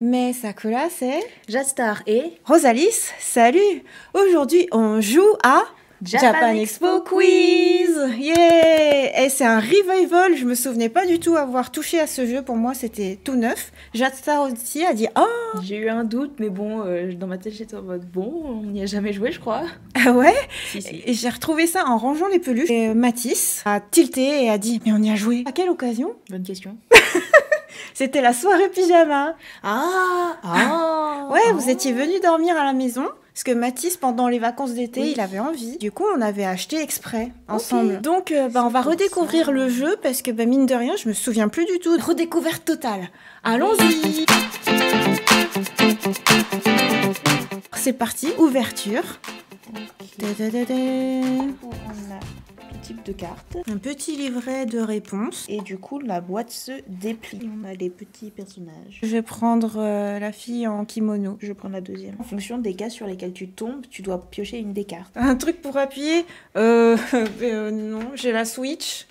Mais Sakura, c'est Jastar et Rosalis, salut! Aujourd'hui, on joue à Japan Expo Quiz! Yeah! Et c'est un revival, je me souvenais pas du tout avoir touché à ce jeu, pour moi c'était tout neuf. Jastar aussi a dit « Oh! J'ai eu un doute, mais bon, dans ma tête j'étais en mode bon, on n'y a jamais joué, je crois. » Ah ouais? Si, si. Et j'ai retrouvé ça en rangeant les peluches. Et Mathis a tilté et a dit « Mais on y a joué! » À quelle occasion? Bonne question. C'était la soirée pyjama! Ouais, vous étiez venus dormir à la maison parce que Mathis, pendant les vacances d'été, Oui. il avait envie. Du coup, on avait acheté exprès ensemble. Donc, on va redécouvrir le jeu parce que, mine de rien, je me souviens plus du tout. Redécouverte totale. Allons-y. C'est parti, ouverture. Da-da-da-da. On a tout type de cartes. Un petit livret de réponses. Et du coup, la boîte se déplie. On a les petits personnages. Je vais prendre la fille en kimono. Je prends la deuxième. En fonction des cas sur lesquels tu tombes, tu dois piocher une des cartes. Un truc pour appuyer non, j'ai la Switch.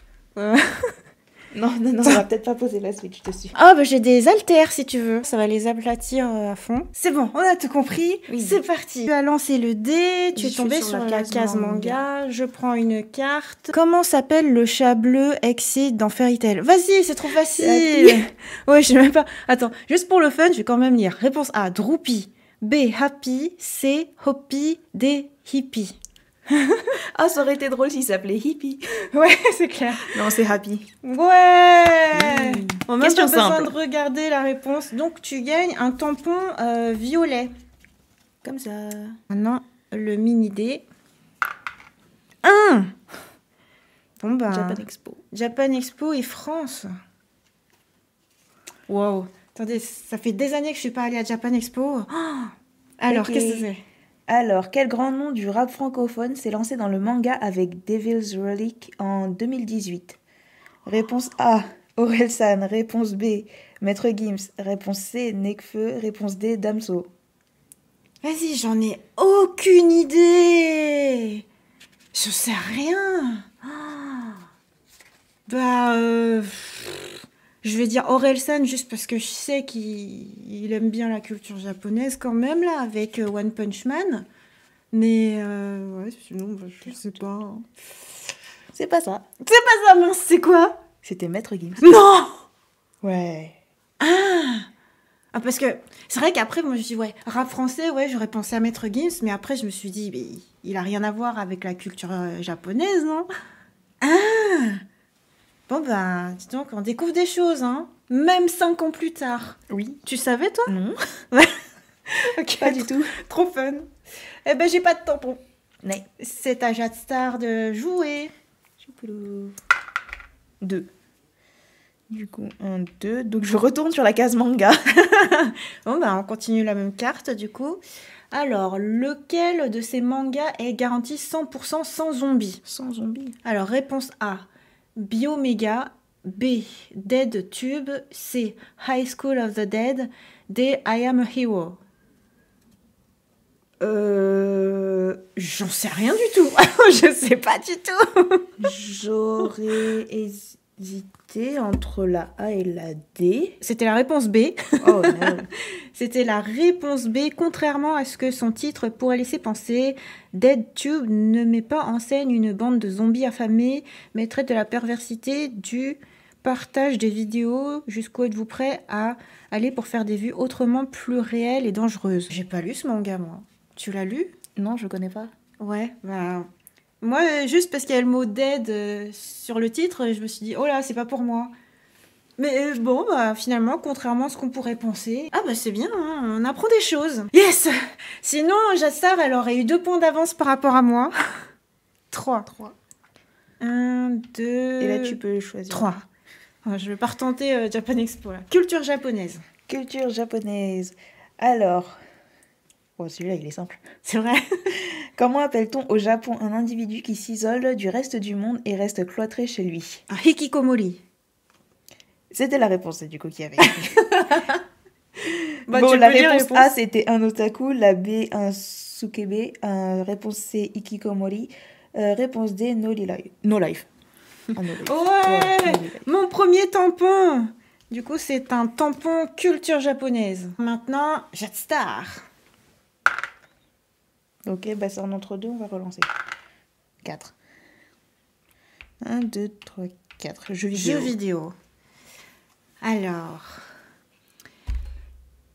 Non, on va peut-être pas poser la Switch dessus. Ah j'ai des haltères si tu veux. Ça va les aplatir à fond. C'est bon, on a tout compris. Oui. C'est parti. Tu as lancé le dé, tu es Je tombé suis sur sur la la case case manga. Je prends une carte. Comment s'appelle le chat bleu Exit dans Fairy Tail? Vas-y, c'est trop facile. Ouais, je sais même pas. Attends, juste pour le fun, je vais quand même lire. Réponse A, Droopy. B, Happy. C, Hoppy. D, Hippie. Ah, ça aurait été drôle s'il s'appelait Hippie. Ouais, c'est clair. Non, c'est Happy. Ouais. On n'a même Question pas besoin simple. de regarder la réponse. Donc, tu gagnes un tampon violet. Comme ça. Maintenant, le mini-dé. 1. Bon, bah... Japan Expo. Japan Expo et France. Wow. Attendez, ça fait des années que je suis pas allée à Japan Expo. Oh. Alors, Ok. qu'est-ce que c'est? Alors, quel grand nom du rap francophone s'est lancé dans le manga avec Devil's Relic en 2018? Réponse A, Orelsan. Réponse B, Maître Gims. Réponse C, Nekfeu. Réponse D, Damso. Vas-y, j'en ai aucune idée. Je sais rien. Je vais dire Orelsan juste parce que je sais qu'il aime bien la culture japonaise quand même, là, avec One Punch Man. Mais, ouais, sinon, je sais pas. C'est pas ça. C'est pas ça, mince, c'est quoi? C'était Maître Gims. Non! Ouais. Ah, parce que c'est vrai qu'après, moi, je dis, ouais, rap français, ouais, j'aurais pensé à Maître Gims, mais après, je me suis dit, mais il a rien à voir avec la culture japonaise, non? Bon, ben, dis donc, on découvre des choses, hein. Même 5 ans plus tard. Oui. Tu savais, toi? Non. Ok, Pas du tout. trop fun. Eh ben, j'ai pas de tampon. Mais. C'est à Jatstar de jouer. 2. Du coup, 1, 2. Donc, je retourne sur la case manga. Bon, ben, on continue la même carte, du coup. Alors, lequel de ces mangas est garanti 100% sans zombies? Sans zombie. Alors, réponse A, Biomega. B, Dead Tube. C, High School of the Dead. D, I Am a Hero. J'en sais rien du tout. Je sais pas du tout. J'aurais hésité entre la A et la D. C'était la réponse B. Oh non. C'était la réponse B, contrairement à ce que son titre pourrait laisser penser. Dead Tube ne met pas en scène une bande de zombies affamés, mais traite de la perversité du partage des vidéos jusqu'où êtes-vous prêt à aller pour faire des vues autrement plus réelles et dangereuses. J'ai pas lu ce manga, moi. Tu l'as lu? Non, je connais pas. Ouais, bah... Moi, juste parce qu'il y a le mot dead sur le titre, je me suis dit, oh là, c'est pas pour moi. Mais bon, bah finalement, contrairement à ce qu'on pourrait penser, ah bah c'est bien, hein, on apprend des choses. Yes! Sinon, Jatstar, elle aurait eu 2 points d'avance par rapport à moi. 3. 1, 2... Et là, tu peux choisir. 3. Je vais pas retenter Japan Expo, là. Culture japonaise. Culture japonaise. Alors... Oh, celui-là, il est simple. C'est vrai? Comment appelle-t-on au Japon un individu qui s'isole du reste du monde et reste cloîtré chez lui? Un hikikomori. C'était la réponse, du coup, qu'il y avait. Bah, bon, tu la peux lire réponse A, c'était un otaku. La B, un sukebe. Réponse C, ikikomori. Réponse D, no life. No life. Ah, no life. Ouais, no life. mon premier tampon. Du coup, c'est un tampon culture japonaise. Maintenant, Jatstar. Ok, bah c'est un entre-deux, on va relancer. 4. 1, 2, 3, 4. Jeux vidéo. Jeux vidéo. Alors,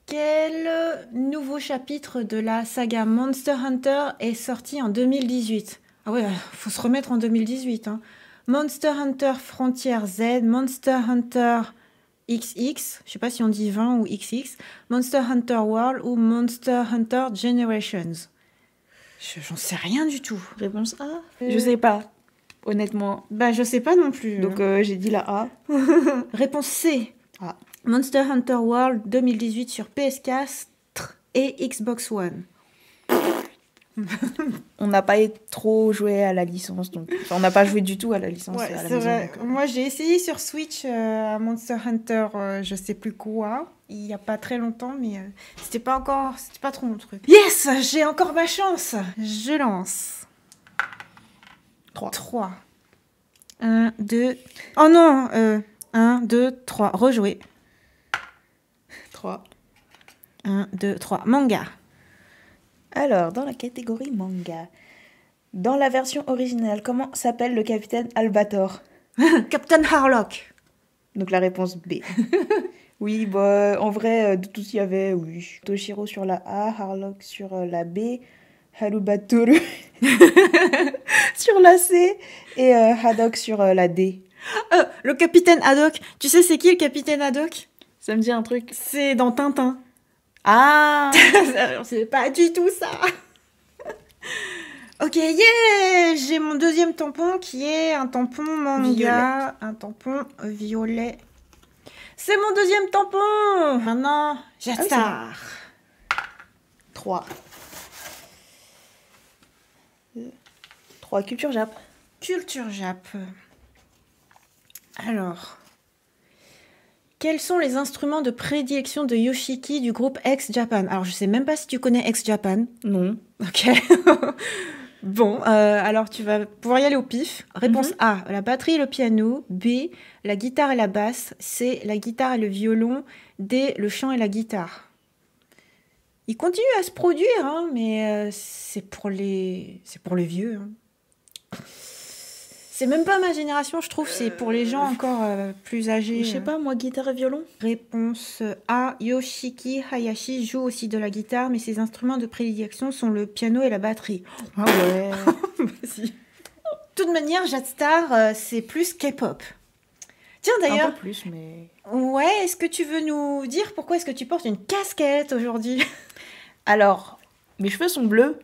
quel nouveau chapitre de la saga Monster Hunter est sorti en 2018? Ah ouais, faut se remettre en 2018. Hein. Monster Hunter Frontier Z, Monster Hunter XX, je sais pas si on dit 20 ou XX, Monster Hunter World ou Monster Hunter Generations. J'en sais rien du tout. Réponse A. Je sais pas, honnêtement. Bah je sais pas non plus. Donc j'ai dit la A. Réponse C. Ah. Monster Hunter World 2018 sur PS4 et Xbox One. On n'a pas trop joué à la licence, donc enfin, on n'a pas joué du tout à la licence Ouais, à la c'est maison. vrai. Donc, Moi, j'ai essayé sur Switch à Monster Hunter, je sais plus quoi, il y a pas très longtemps, mais c'était pas trop mon truc. Yes, j'ai encore ma chance. Je lance. 3. 1, 2. Oh non, 1, 2, 3. Rejouer. 3. 1, 2, 3. Manga. Alors, dans la catégorie manga, dans la version originale, comment s'appelle le capitaine Albator? Captain Harlock. Donc la réponse B. Oui, bah, en vrai, de tout ce qu'il y avait, oui. Toshiro sur la A, Harlock sur la B, Harubatoru sur la C et Haddock sur la D. Le capitaine Haddock. Tu sais c'est qui le capitaine Haddock? Ça me dit un truc. C'est dans Tintin. Ah. C'est pas du tout ça. Ok, yeah. J'ai mon deuxième tampon qui est un tampon manga. Violet. Un tampon violet. C'est mon deuxième tampon. Maintenant, Jatstar. 3. 3 culture Jap. Culture Jap. Alors, quels sont les instruments de prédilection de Yoshiki du groupe X-Japan? Alors, je sais même pas si tu connais X-Japan. Non. Ok. Bon, alors tu vas pouvoir y aller au pif. Réponse A, la batterie et le piano. B, la guitare et la basse. C, la guitare et le violon. D, le chant et la guitare. Il continue à se produire, hein, mais c'est pour les vieux. Hein. C'est même pas ma génération, je trouve, c'est pour les gens encore plus âgés. Je sais pas, moi, guitare et violon. Réponse A, Yoshiki Hayashi joue aussi de la guitare, mais ses instruments de prédilection sont le piano et la batterie. Ah ouais. Vas-y. De toute manière, Jatstar, c'est plus K-pop. Tiens, d'ailleurs... Un peu plus, mais... Ouais, est-ce que tu veux nous dire pourquoi est-ce que tu portes une casquette aujourd'hui? Alors, mes cheveux sont bleus.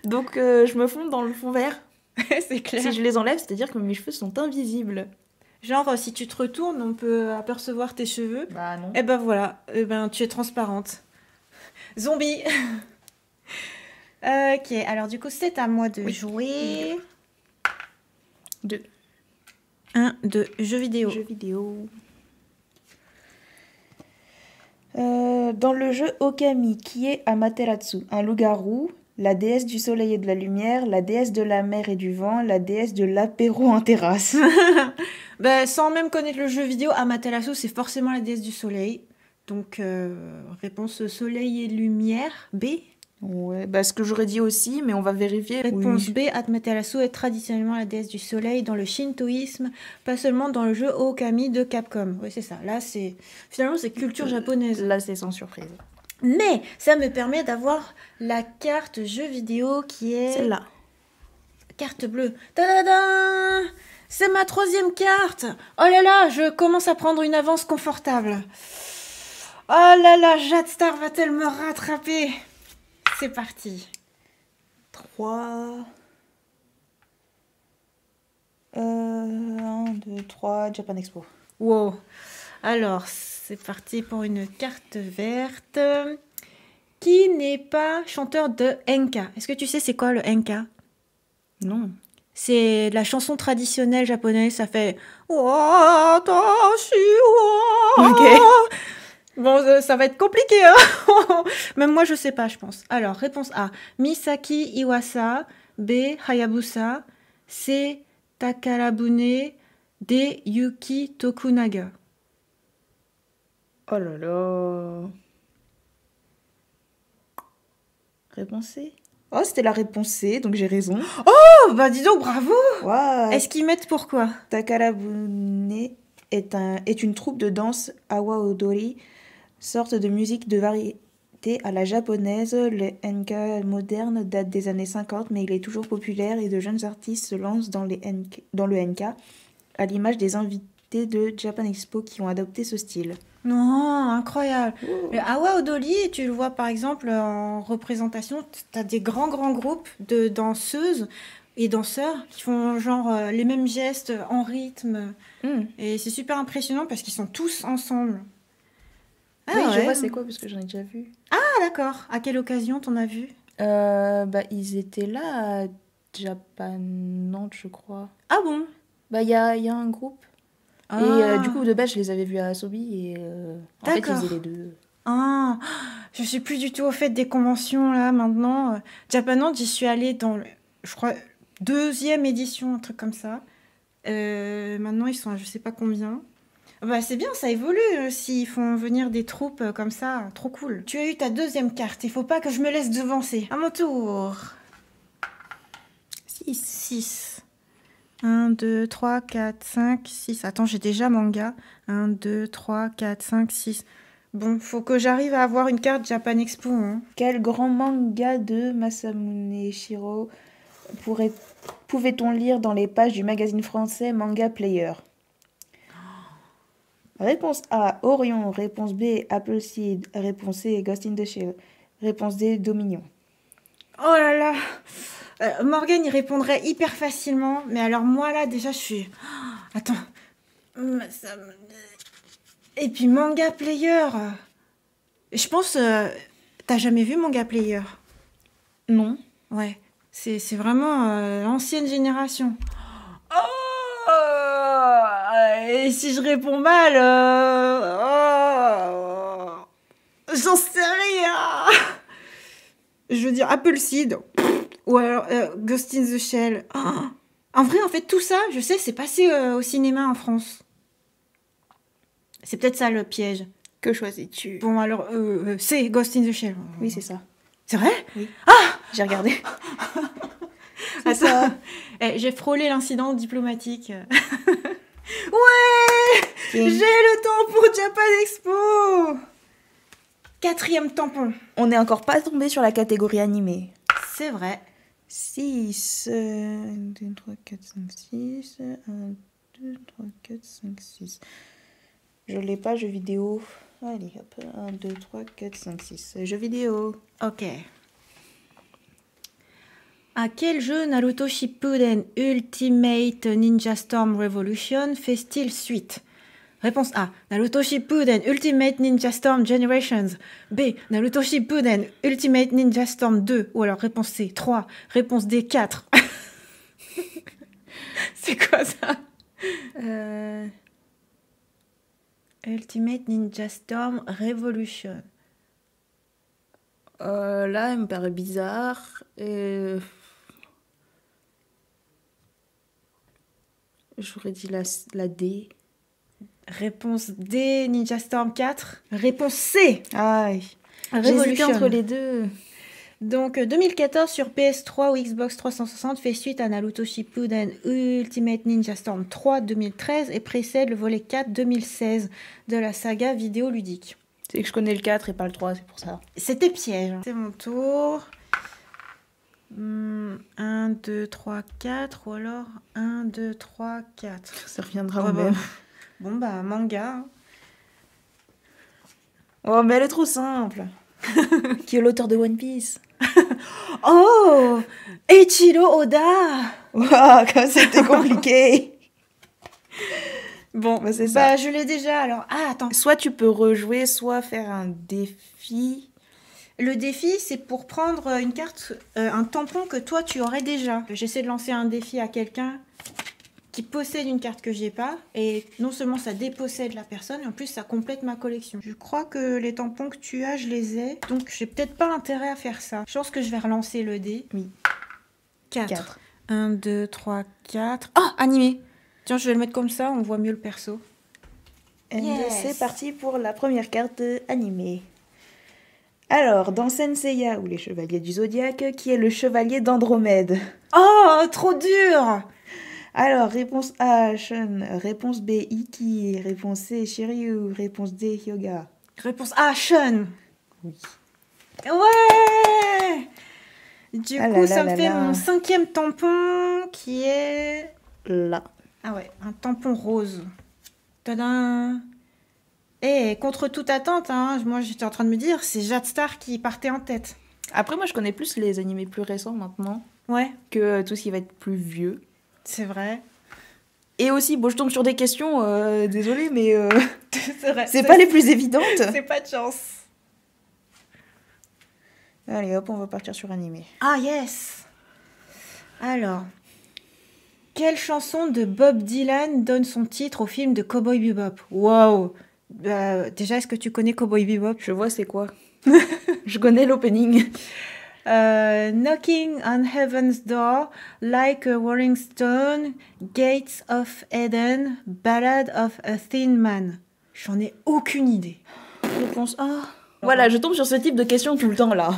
Donc, je me fonds dans le fond vert. C'est clair. Si je les enlève, c'est-à-dire que mes cheveux sont invisibles. Genre, si tu te retournes, on peut apercevoir tes cheveux. Bah non. Et ben voilà, tu es transparente. Zombie. Ok, alors du coup, c'est à moi de jouer. 2. 1, 2, jeux vidéo. Jeux vidéo. Dans le jeu Okami, qui est Amaterasu? Un loup-garou, la déesse du soleil et de la lumière, la déesse de la mer et du vent, la déesse de l'apéro en terrasse. Ben, sans même connaître le jeu vidéo, Amaterasu, c'est forcément la déesse du soleil. Donc, réponse soleil et lumière, B. Ouais, bah ce que j'aurais dit aussi, mais on va vérifier. Réponse Oui. B, Amaterasu est traditionnellement la déesse du soleil dans le shintoïsme, pas seulement dans le jeu Okami de Capcom. Oui, c'est ça. Là, finalement, c'est culture japonaise. Là, c'est sans surprise. Mais ça me permet d'avoir la carte jeu vidéo qui est... Celle-là. Carte bleue. Tadadam! C'est ma 3e carte. Oh là là, je commence à prendre une avance confortable. Oh là là, Jatstar va-t-elle me rattraper? C'est parti. 3. 1, 2, 3, Japan Expo. Wow. Alors, c'est parti pour une carte verte. Qui n'est pas chanteur de enka? Est-ce que tu sais c'est quoi le enka? Non. C'est la chanson traditionnelle japonaise, ça fait Watashi wa. Ok. Bon, ça va être compliqué, hein. Même moi, je sais pas, je pense. Alors, réponse A, Misaki Iwasa. B, Hayabusa. C, Takarabune. D. Yuki Tokunaga. Oh là là. Réponse C. Oh, c'était la réponse C, donc j'ai raison. Oh, bah dis donc, bravo! Wow. Est-ce qu'ils mettent pourquoi? Takarabune est une troupe de danse awa odori, sorte de musique de variété à la japonaise. Le enka moderne date des années 50, mais il est toujours populaire et de jeunes artistes se lancent dans le enka, à l'image des invités de Japan Expo qui ont adopté ce style. Non, incroyable. Wow. Le Awa Odoli, tu le vois par exemple en représentation, tu as des grands groupes de danseuses et danseurs qui font genre les mêmes gestes en rythme. Et c'est super impressionnant parce qu'ils sont tous ensemble. Ah oui, je ouais. vois c'est quoi parce que j'en ai déjà vu. Ah d'accord. À quelle occasion t'en as vu? Ils étaient là à Japan Nantes, je crois. Ah bon? Il y a un groupe. Et du coup, de base, je les avais vus à Asobi et en fait, ils D'accord. faisaient les deux. Ah, je suis plus du tout au fait des conventions là maintenant. Japanant, j'y suis allée dans, je crois, 2e édition, un truc comme ça. Maintenant, ils sont à je sais pas combien. Bah, c'est bien, ça évolue s'ils font venir des troupes comme ça, trop cool. Tu as eu ta 2e carte, il faut pas que je me laisse devancer. À mon tour. 6. 1, 2, 3, 4, 5, 6. Attends, j'ai déjà manga. 1, 2, 3, 4, 5, 6. Bon, faut que j'arrive à avoir une carte Japan Expo. Hein. Quel grand manga de Masamune Shiro pouvait-on lire dans les pages du magazine français Manga Player? Réponse A, Orion. Réponse B, Appleseed. Réponse C, Ghost in the Shell. Réponse D, Dominion. Oh là là, Morgane y répondrait hyper facilement, mais alors moi là déjà je suis... Attends. Et puis Manga Player. Je pense... T'as jamais vu Manga Player? Non. Ouais, c'est vraiment l'ancienne génération. Oh, et si je réponds mal, j'en sais rien. Je veux dire Appleseed ou alors Ghost in the Shell. Oh. En vrai, en fait, tout ça, je sais, c'est passé au cinéma en France. C'est peut-être ça le piège. Que choisis-tu? Bon, alors, c'est Ghost in the Shell. Oui, c'est ça. C'est vrai? Oui. Ah! J'ai regardé. C'est ça. J'ai frôlé l'incident diplomatique. Ouais! J'ai le tampon Japan Expo! 4e tampon. On n'est encore pas tombé sur la catégorie animée. C'est vrai. 6, 1, 2, 3, 4, 5, 6, 1, 2, 3, 4, 5, 6. Je l'ai pas, jeux vidéo. Allez, hop, 1, 2, 3, 4, 5, 6. Jeux vidéo. Ok. À quel jeu Naruto Shippuden Ultimate Ninja Storm Revolution fait-il suite? Réponse A. Naruto Shippuden Ultimate Ninja Storm Generations. B. Naruto Shippuden Ultimate Ninja Storm 2. Ou alors réponse C. 3. Réponse D. 4. C'est quoi ça? Ultimate Ninja Storm Revolution. Là, elle me paraît bizarre. J'aurais dit la D. Réponse D, Ninja Storm 4. Réponse C. Aïe. J'hésitais entre les deux. Donc 2014 sur PS3 ou Xbox 360 fait suite à Naruto Shippuden Ultimate Ninja Storm 3 2013 et précède le volet 4 2016 de la saga vidéoludique. C'est que je connais le 4 et pas le 3, c'est pour ça. C'était piège. C'est mon tour. 1, 2, 3, 4 ou alors 1, 2, 3, 4. Ça reviendra au même. Bon bah manga. Oh mais elle est trop simple. Qui est l'auteur de One Piece? Oh, Eiichiro Oda. Waouh, comme c'était compliqué. Bon, bah, c'est ça. Bah, je l'ai déjà alors. Ah, attends. Soit tu peux rejouer, soit faire un défi. Le défi, c'est pour prendre une carte, un tampon que toi tu aurais déjà. J'essaie de lancer un défi à quelqu'un qui possède une carte que j'ai pas, et non seulement ça dépossède la personne, mais en plus ça complète ma collection. Je crois que les tampons que tu as, je les ai, donc j'ai peut-être pas intérêt à faire ça. Je pense que je vais relancer le dé. Oui. 4. 1, 2, 3, 4. Oh, animé. Tiens, je vais le mettre comme ça, on voit mieux le perso. And Yes. c'est parti pour la première carte animée. Alors, dans Senseiya ou les Chevaliers du Zodiaque, qui est le chevalier d'Andromède? Oh, trop dur. Alors, réponse A, Shun. Réponse B, Iki. Réponse C, Shiryu. Réponse D, Hyoga. Réponse A, Shun. Oui. Ouais. Du Ah coup, là ça là me là fait là. mon 5e tampon qui est... Là. Ah ouais, un tampon rose. Tadam. Et contre toute attente, hein, moi j'étais en train de me dire, c'est Jade Star qui partait en tête. Après, moi, je connais plus les animés plus récents maintenant Ouais, que tout ce qui va être plus vieux. c'est vrai. Et aussi, bon, je tombe sur des questions, désolée, mais C'est vrai. c'est pas les plus évidentes. C'est pas de chance. Allez, hop, on va partir sur animé. Ah yes. Alors, quelle chanson de Bob Dylan donne son titre au film de Cowboy Bebop? Wow. Déjà, est-ce que tu connais Cowboy Bebop? Je vois c'est quoi. Je connais l'opening. Knocking on Heaven's Door, Like a Rolling Stone, Gates of Eden, Ballad of a Thin Man. J'en ai aucune idée. Réponse A. Voilà, je tombe sur ce type de questions tout le temps là.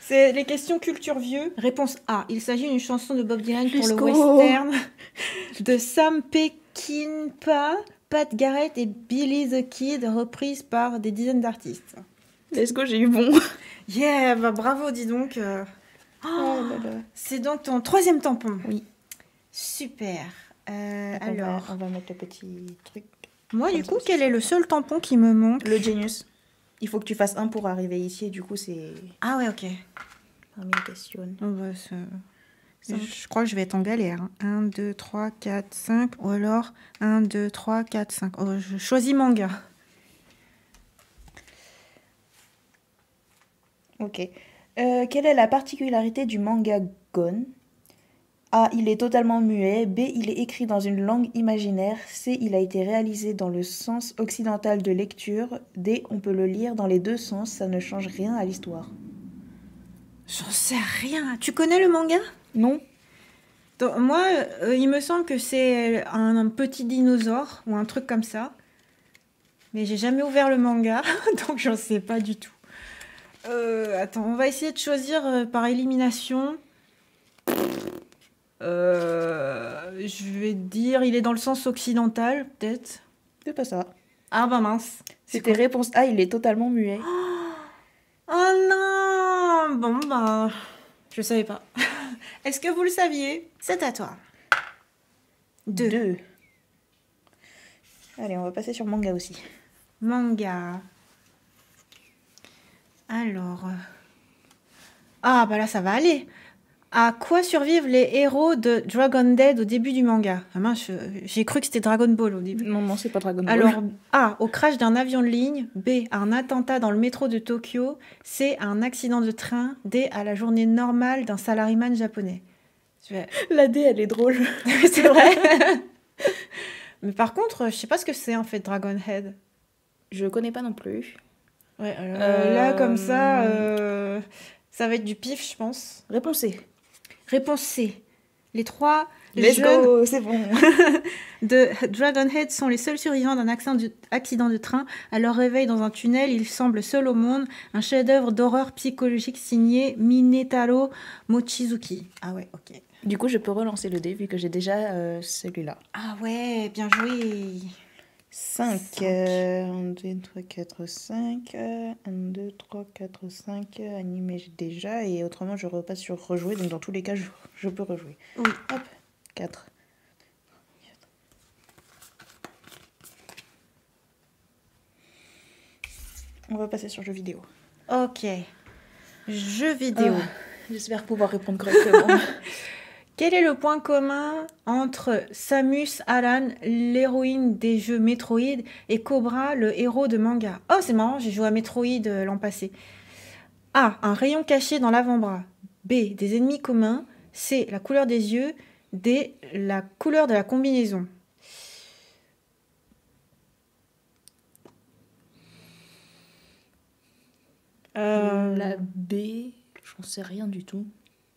C'est les questions culture vieux. Réponse A. Il s'agit d'une chanson de Bob Dylan pour le Let's go. western de Sam Peckinpah, Pat Garrett et Billy the Kid, reprise par des dizaines d'artistes. Let's go, j'ai eu bon. Yeah, bah bravo, dis donc. Oh là là. C'est donc ton 3e tampon. Oui. Super. Alors, on va mettre le petit truc. Moi, du coup, quel est le seul tampon qui me manque? Le Genius. Il faut que tu fasses un pour arriver ici et du coup, c'est Ah ouais, ok. parmi les questions. Oh, bah, je crois que je vais être en galère. 1, 2, 3, 4, 5. Ou alors 1, 2, 3, 4, 5. Oh, je choisis manga. Ok. Quelle est la particularité du manga Gon? A. Il est totalement muet. B. Il est écrit dans une langue imaginaire. C. Il a été réalisé dans le sens occidental de lecture. D. On peut le lire dans les deux sens. Ça ne change rien à l'histoire. J'en sais rien. Tu connais le manga? Non. Donc, moi, il me semble que c'est un petit dinosaure ou un truc comme ça. Mais j'ai jamais ouvert le manga, donc j'en sais pas du tout. Attends, on va essayer de choisir par élimination. Je vais dire, il est dans le sens occidental, peut-être. C'est pas ça. Ah bah mince. C'était réponse A. Il est totalement muet. Oh non. Bon bah, je savais pas. Est-ce que vous le saviez? C'est à toi. 2. Allez, on va passer sur manga aussi. Manga. Alors. Ah, bah là, ça va aller. À quoi survivent les héros de Dragon Dead au début du manga? Ah mince, j'ai cru que c'était Dragon Ball au début. Non, non, c'est pas Dragon Ball. Alors, A. Au crash d'un avion de ligne. B. À un attentat dans le métro de Tokyo. C. À un accident de train. D. À la journée normale d'un salariman japonais. La D, elle est drôle. C'est vrai. Mais par contre, je sais pas ce que c'est en fait Dragon Head. Je connais pas non plus. Ouais, là comme ça, ça va être du pif, je pense. Réponse C. Réponse C. Les 3 Let's jeunes go, c'est bon. de Dragon Head sont les seuls survivants d'un accident de train. À leur réveil dans un tunnel, ils semblent seuls au monde. Un chef-d'œuvre d'horreur psychologique signé Minetaro Mochizuki. Ah ouais, ok. Du coup, je peux relancer le dé vu que j'ai déjà celui-là. Ah ouais, bien joué. 5. 1, 2, 3, 4, 5. 1, 2, 3, 4, 5. Animé, j'ai déjà. Et autrement, je repasse sur rejouer. Donc, dans tous les cas, je peux rejouer. Oui. Hop. 4. On va passer sur jeux vidéo. Ok. Jeux vidéo. J'espère pouvoir répondre correctement. Quel est le point commun entre Samus Aran, l'héroïne des jeux Metroid, et Cobra, le héros de manga? Oh, c'est marrant, j'ai joué à Metroid l'an passé. A. Un rayon caché dans l'avant-bras. B. Des ennemis communs. C. La couleur des yeux. D. La couleur de la combinaison. La B, j'en sais rien du tout.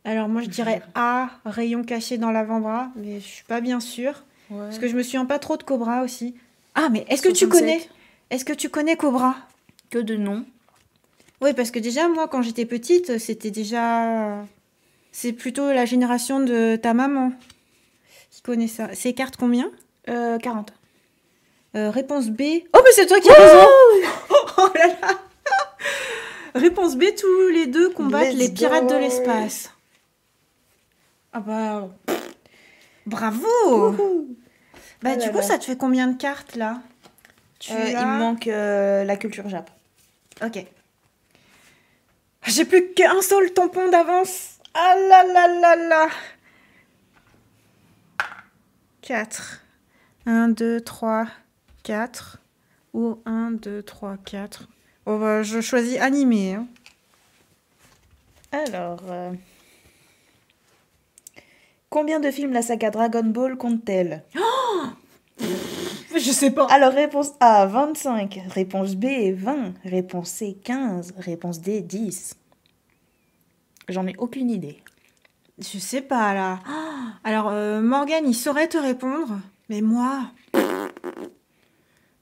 Alors moi je dirais A, rayon caché dans l'avant-bras, mais je suis pas bien sûre. Ouais. Parce que je me souviens pas trop de Cobra aussi. Ah, mais est-ce que tu 67. connais? Est-ce que tu connais Cobra? Que de nom. Oui, parce que déjà, moi, quand j'étais petite, c'était déjà... C'est plutôt la génération de ta maman qui connaît ça. C'est carte combien? 40. Réponse B. Oh, mais c'est toi qui as raison! Oh là là! Réponse B, tous les deux combattent les pirates de l'espace. Ah bah... Bravo! Bah, du coup, ça te fait combien de cartes, là? Il me manque la culture Jap. Ok. J'ai plus qu'un seul tampon d'avance. Ah là là là là. 4. 1, 2, 3, 4. Ou 1, 2, 3, 4. Oh bah, je choisis animé. Hein. Alors... Combien de films la saga Dragon Ball compte-t-elle? Je sais pas. Alors, réponse A, 25. Réponse B, 20. Réponse C, 15. Réponse D, 10. J'en ai aucune idée. Je sais pas, là. Alors, Morgane, il saurait te répondre. Mais moi...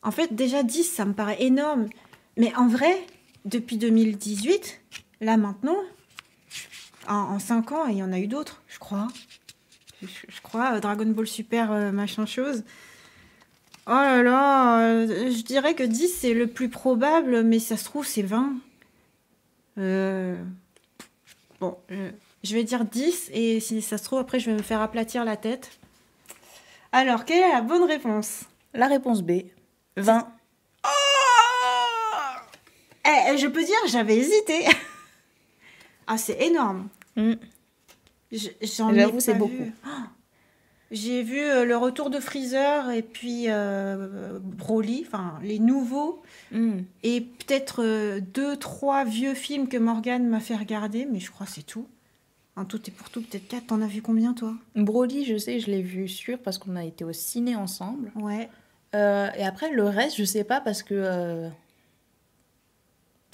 En fait, déjà 10, ça me paraît énorme. Mais en vrai, depuis 2018, là maintenant, en 5 ans, il y en a eu d'autres, je crois. Je crois, Dragon Ball Super, machin chose. Oh là là, je dirais que 10, c'est le plus probable, mais ça se trouve, c'est 20. Bon, je vais dire 10, et si ça se trouve, après, je vais me faire aplatir la tête. Alors, quelle est la bonne réponse? La réponse B, 20. Je peux dire, j'avais hésité. Ah, c'est énorme. J'avoue, c'est beaucoup. J'ai vu le retour de Freezer et puis Broly, enfin les nouveaux, et peut-être 2-3 vieux films que Morgane m'a fait regarder, mais je crois que c'est tout. En tout et pour tout, peut-être 4. T'en as vu combien, toi? Broly, je sais, je l'ai vu sûr parce qu'on a été au ciné ensemble. Ouais. Et après, le reste, je sais pas parce que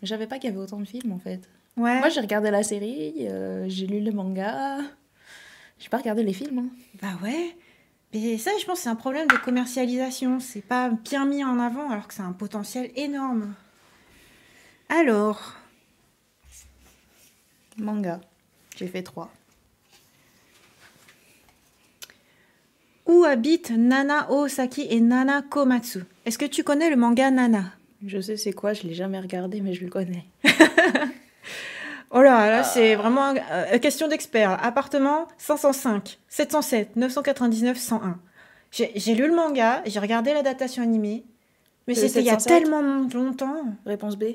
je savais pas qu'il y avait autant de films en fait. Ouais. Moi, j'ai regardé la série, j'ai lu le manga. J'ai pas regardé les films. Hein. Bah ouais. Mais ça, je pense que c'est un problème de commercialisation. C'est pas bien mis en avant alors que c'est un potentiel énorme. Alors, Manga. J'ai fait 3. où habitent Nana Osaki et Nana Komatsu? Est-ce que tu connais le manga Nana? Je sais c'est quoi, je l'ai jamais regardé, mais je le connais. Oh là, c'est vraiment question d'expert. Appartement 505, 707, 999, 101. J'ai lu le manga, j'ai regardé l'adaptation animée, mais c'était il y a 707? tellement longtemps. Réponse B.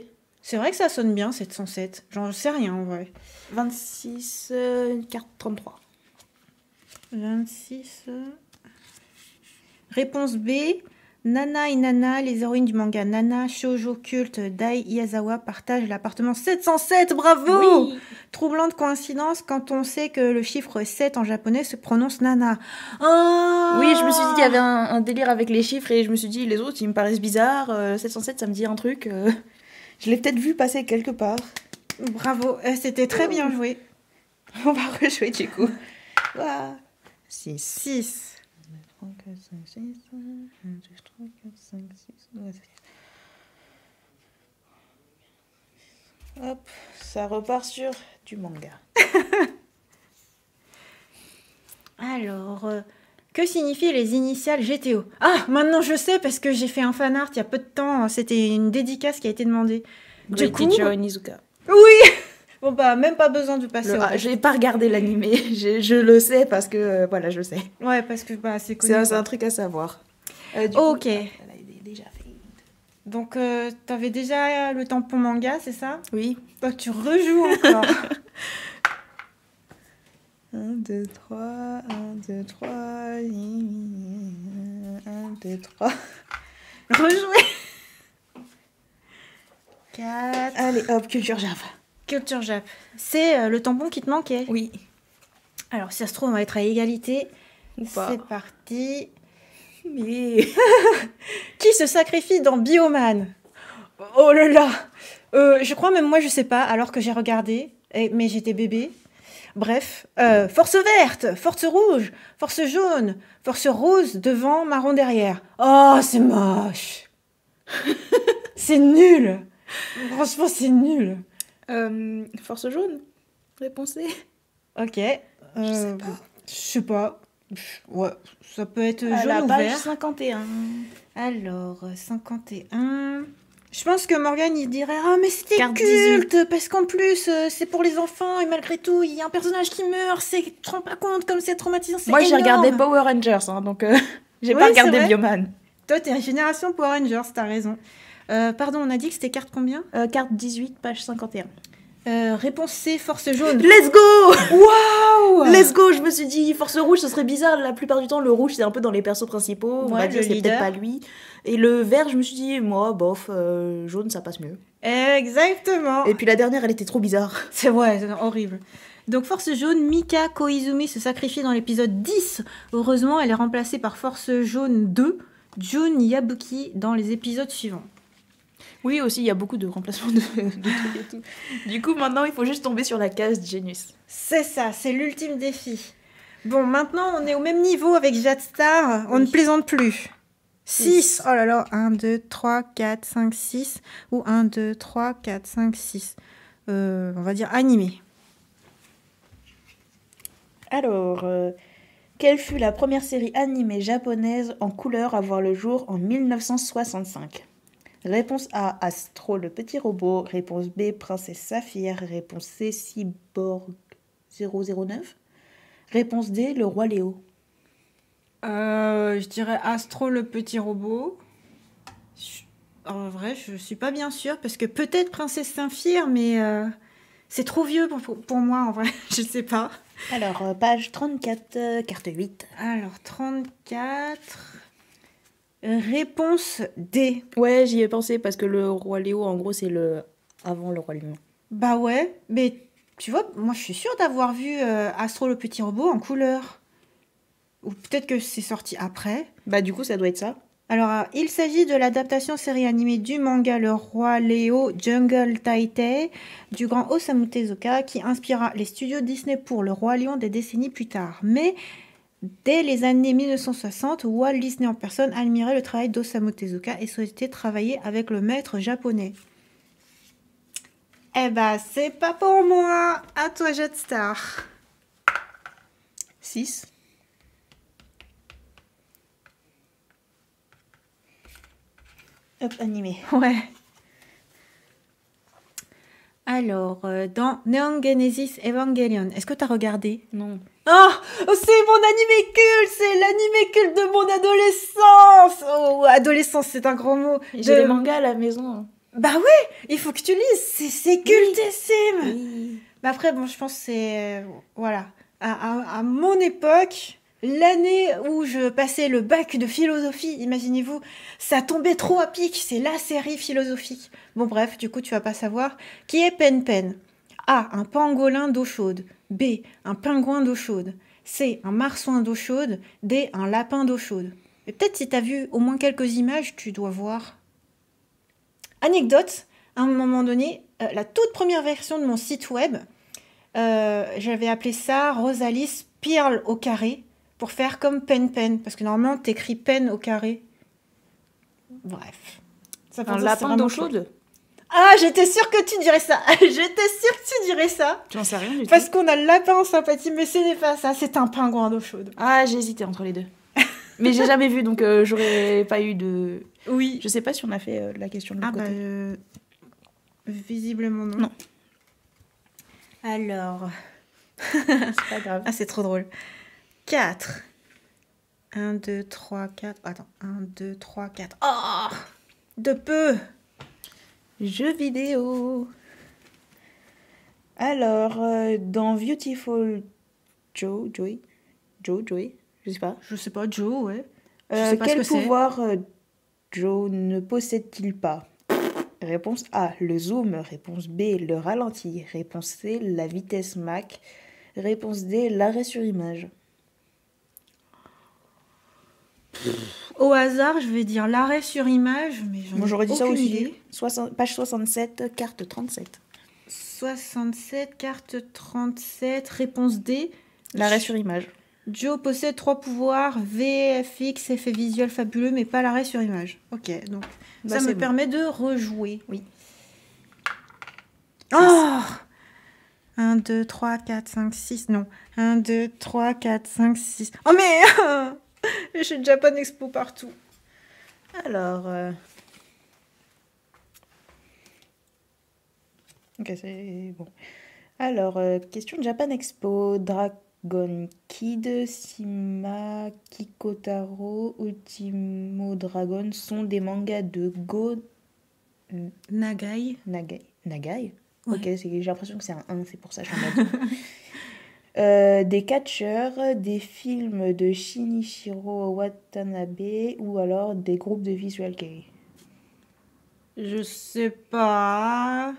C'est vrai que ça sonne bien, 707. J'en sais rien, en vrai. 26, carte 33. 26... Réponse B. Nana et Nana, les héroïnes du manga Nana, shoujo culte Dai Iyazawa, partagent l'appartement 707. Bravo! Oui. Troublante coïncidence quand on sait que le chiffre 7 en japonais se prononce Nana. Oh Oui, je me suis dit qu'il y avait un délire avec les chiffres et je me suis dit les autres ils me paraissent bizarres. 707 ça me dit un truc. Je l'ai peut-être vu passer quelque part. Bravo, c'était très bien joué. On va rejouer du coup. 6. 6. 3, 4, 5, 6, 1, 2, 3, 4, 5, 6, hop, ça repart sur du manga. Alors, que signifient les initiales GTO? Ah, maintenant je sais parce que j'ai fait un fan art il y a peu de temps. C'était une dédicace qui a été demandée. Du coup, Onizuka. Oui. Bon bah même pas besoin de passer. J'ai pas regardé l'animé, je le sais parce que voilà, je sais. Ouais, parce que bah c'est connu. C'est un truc à savoir. Ok. Coup, elle a déjà fait. Donc t'avais déjà le tampon manga, c'est ça? Oui. Donc tu rejoues encore. 1, 2, 3, 1, 2, 3, 1, 2, 3. Rejouer. 4. Allez, hop, culture Java. Culture Jap. C'est le tampon qui te manquait. Oui. Alors, si ça se trouve, on va être à égalité. Ou pas. C'est parti. Mais... Qui se sacrifie dans Bioman? Oh là là. Je crois même moi, je sais pas, alors que j'ai regardé, mais j'étais bébé. Bref, force verte, force rouge, force jaune, force rose devant, marron derrière. Oh, c'est moche. C'est nul. Franchement, c'est nul. Force jaune. Réponse C. Ok. Je sais Je sais pas. pas. Ouais, ça peut être À jaune la ou page vert. 51. Alors, 51. Je pense que Morgane, il dirait « Ah, mais c'était Carte culte, parce qu'en plus, c'est pour les enfants, et malgré tout, il y a un personnage qui meurt, tu te rends pas compte comme c'est traumatisant, c'est Moi, j'ai énorme. regardé Power Rangers, hein, donc j'ai Oui, pas c'est regardé vrai. Bioman. Toi, t'es génération Power Rangers, t'as raison. Pardon, on a dit que c'était carte combien Carte 18, page 51. Réponse C, force jaune. Let's go! Waouh! Let's go! Je me suis dit, force rouge, ce serait bizarre. La plupart du temps, le rouge, c'est un peu dans les persos principaux. On Ouais, va dire, le c'est leader. peut-être pas lui. Et le vert, je me suis dit, moi, bof, jaune, ça passe mieux. Exactement. Et puis la dernière, elle était trop bizarre. C'est vrai, c'est horrible. Donc Force Jaune, Mika Koizumi se sacrifie dans l'épisode 10. Heureusement, elle est remplacée par Force Jaune 2, Jun Yabuki, dans les épisodes suivants. Oui, aussi, il y a beaucoup de remplacements de trucs et tout. Du coup, maintenant, il faut juste tomber sur la case Genius. C'est ça, c'est l'ultime défi. Bon, maintenant, on est au même niveau avec Jatstar. On Oui. ne plaisante plus. 6. Six. Oh là là, 1, 2, 3, 4, 5, 6. Ou 1, 2, 3, 4, 5, 6. On va dire animé. Alors, quelle fut la première série animée japonaise en couleur à voir le jour en 1965? Réponse A, Astro le petit robot. Réponse B, Princesse Saphir. Réponse C, Cyborg 009. Réponse D, le roi Léo. Je dirais Astro le petit robot. En vrai, je suis pas bien sûre parce que peut-être Princesse Saphir, mais c'est trop vieux pour moi en vrai. Je sais pas. Alors, page 34, carte 8. Alors 34. Réponse D. Ouais, j'y ai pensé parce que le roi Léo, en gros, c'est le avant le roi Lion. Bah ouais, mais tu vois, moi je suis sûre d'avoir vu Astro le petit robot en couleur. Ou peut-être que c'est sorti après. Bah, du coup, ça doit être ça. Alors, il s'agit de l'adaptation série animée du manga Le Roi Léo Jungle Taitei du grand Osamu Tezuka qui inspira les studios Disney pour Le Roi Lion des décennies plus tard. Mais dès les années 1960, Walt Disney en personne admirait le travail d'Osamu Tezuka et souhaitait travailler avec le maître japonais. Eh bah, c'est pas pour moi. À toi, Jetstar. 6. Hop, animé. Ouais. Alors, dans Neon Genesis Evangelion, est-ce que t'as regardé? Non. Oh, c'est mon animé culte, c'est l'animé culte de mon adolescence. Oh, adolescence, c'est un grand mot. J'ai les mangas à la maison. Bah ouais, il faut que tu lises, c'est cultissime. Oui. Mais après, bon, je pense que c'est... voilà. À mon époque, l'année où je passais le bac de philosophie, imaginez-vous, ça tombait trop à pic, c'est la série philosophique. Bon bref, du coup, tu vas pas savoir. Qui est Pen Pen? A, un pangolin d'eau chaude. B, un pingouin d'eau chaude. C, un marsouin d'eau chaude. D, un lapin d'eau chaude. Et peut-être si t'as vu au moins quelques images, tu dois voir. Anecdote, à un moment donné, la toute première version de mon site web, j'avais appelé ça Rosalis Pearl au carré pour faire comme Pen Pen, parce que normalement t'écris Pen au carré. Bref. Ça Un lapin d'eau chaude? Ah, j'étais sûre que tu dirais ça. J'étais sûre que tu dirais ça. J'en sais rien du tout. Parce qu'on a le lapin en sympathie, mais ce n'est pas ça, c'est un pingouin d'eau chaude. Ah, j'ai hésité entre les deux. Mais j'ai jamais vu, donc j'aurais pas eu de... Oui. Je sais pas si on a fait la question de l'autre Ah côté. bah, visiblement non. Non. Alors... C'est pas grave. Ah, c'est trop drôle. 4. 1, 2, 3, 4. Attends. 1, 2, 3, 4. Oh! De peu! Jeux vidéo. Alors, dans Beautiful Joe, je sais pas. Je sais pas, Joe, ouais. Je sais pas ce Quel que c'est. pouvoir Joe ne possède-t-il pas? Réponse A, le zoom. Réponse B, le ralenti. Réponse C, la vitesse Mach. Réponse D, l'arrêt sur image. Au hasard, je vais dire l'arrêt sur image, mais Moi, j'aurais dit ça aucune aussi. idée. Page 67, carte 37. 67, carte 37, réponse D. L'arrêt sur image. Joe possède 3 pouvoirs, VFX, effet visuel fabuleux, mais pas l'arrêt sur image. Ok, donc ça me permet de rejouer. Oui. Oh 1, 2, 3, 4, 5, 6. Non. 1, 2, 3, 4, 5, 6. Oh mais j'ai Japan Expo partout. Alors... Ok, c'est bon. Alors, question de Japan Expo. Dragon Kid, Shima, Kikotaro, Ultimo Dragon sont des mangas de Go... Nagai. Nagai. Ouais. Ok, j'ai l'impression que c'est un 1, c'est pour ça que je suis en mode. Des catcheurs, des films de Shinichiro Watanabe ou alors des groupes de visual kei. Je sais pas.